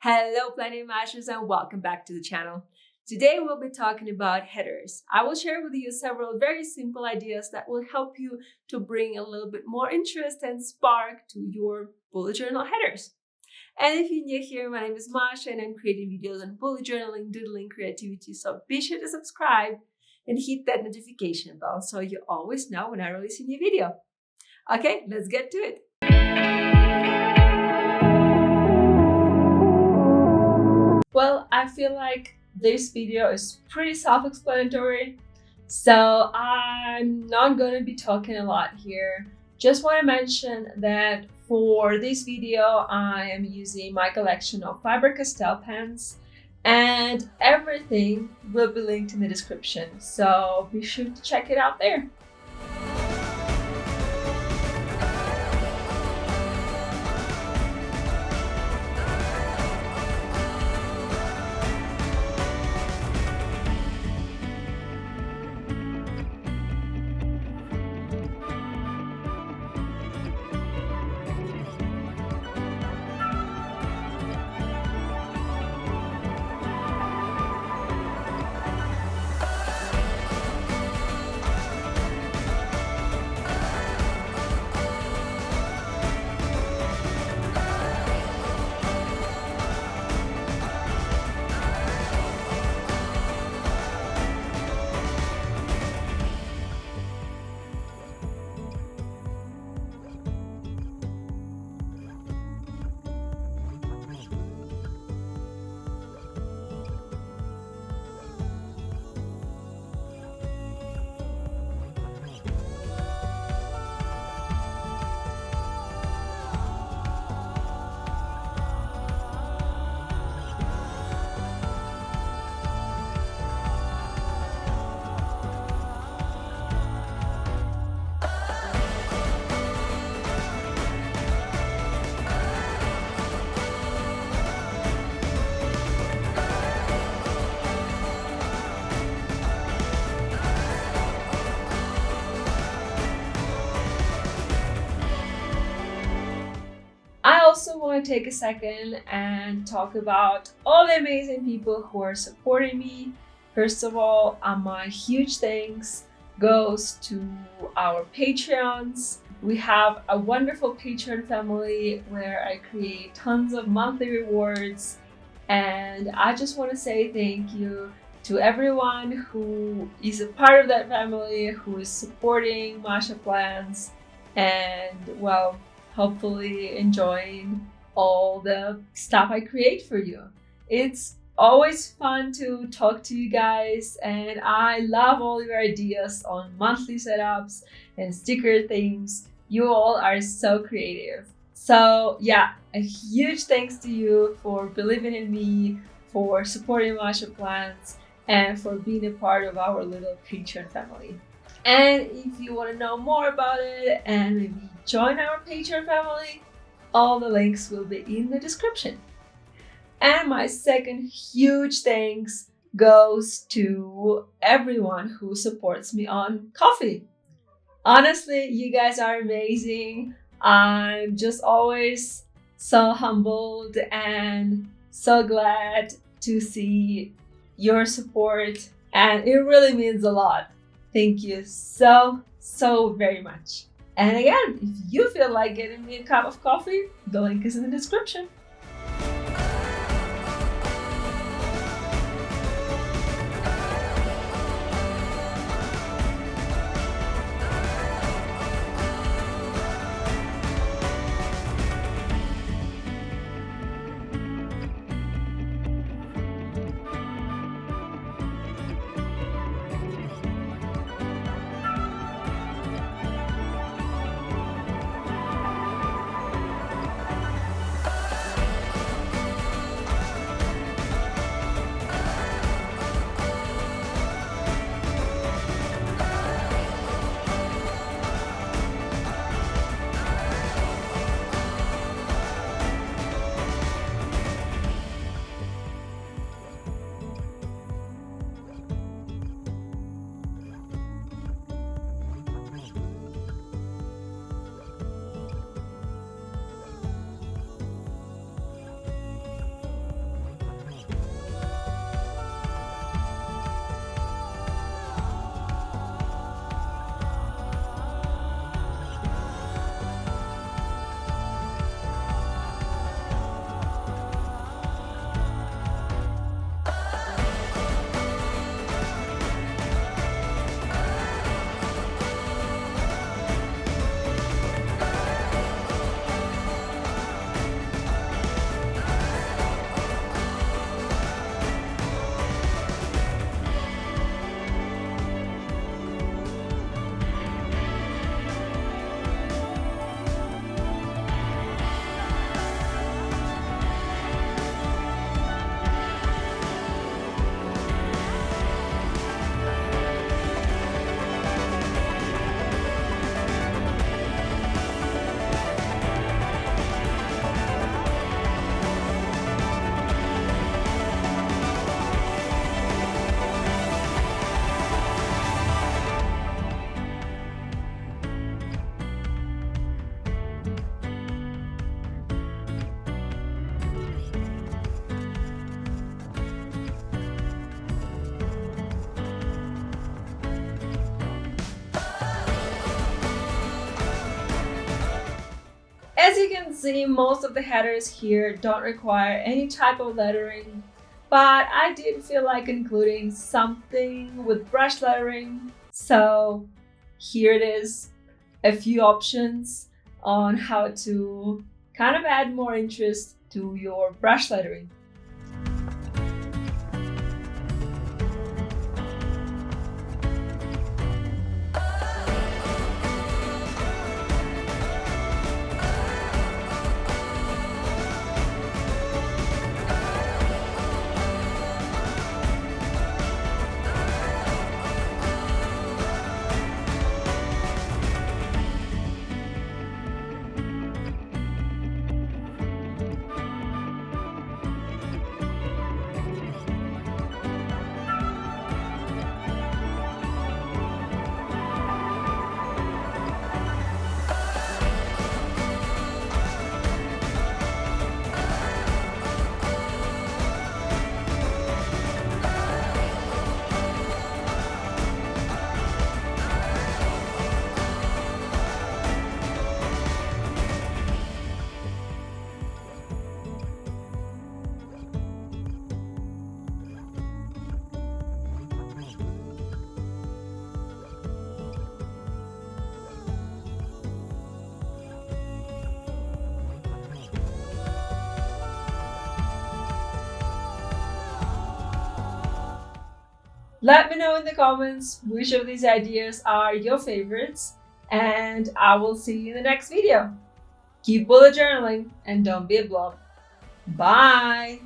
Hello, Planet Mashers, and welcome back to the channel. Today, we'll be talking about headers. I will share with you several very simple ideas that will help you to bring a little bit more interest and spark to your bullet journal headers. And if you're new here, my name is Masha, and I'm creating videos on bullet journaling, doodling, creativity. So be sure to subscribe and hit that notification bell so you always know when I release a new video. Okay, let's get to it. Well, I feel like this video is pretty self-explanatory, so I'm not going to be talking a lot here. Just want to mention that for this video, I am using my collection of Faber-Castell pens, and everything will be linked in the description, so be sure to check it out there. I also want to take a second and talk about all the amazing people who are supporting me. First of all, my huge thanks goes to our Patreons. We have a wonderful Patreon family where I create tons of monthly rewards, and I just want to say thank you to everyone who is a part of that family, who is supporting Masha plans, and well, hopefully enjoying all the stuff I create for you. It's always fun to talk to you guys, and I love all your ideas on monthly setups and sticker themes. You all are so creative. So yeah, a huge thanks to you for believing in me, for supporting Masha plans, and for being a part of our little Patreon family. And if you want to know more about it and maybe join our Patreon family, all the links will be in the description. And my second huge thanks goes to everyone who supports me on Ko-fi. Honestly, you guys are amazing. I'm just always so humbled and so glad to see your support, and it really means a lot. Thank you so very much. And again, if you feel like getting me a cup of coffee, the link is in the description. As you can see, most of the headers here don't require any type of lettering, but I did feel like including something with brush lettering. So here it is, a few options on how to kind of add more interest to your brush lettering. Let me know in the comments which of these ideas are your favorites, and I will see you in the next video. Keep bullet journaling and don't be a blob. Bye!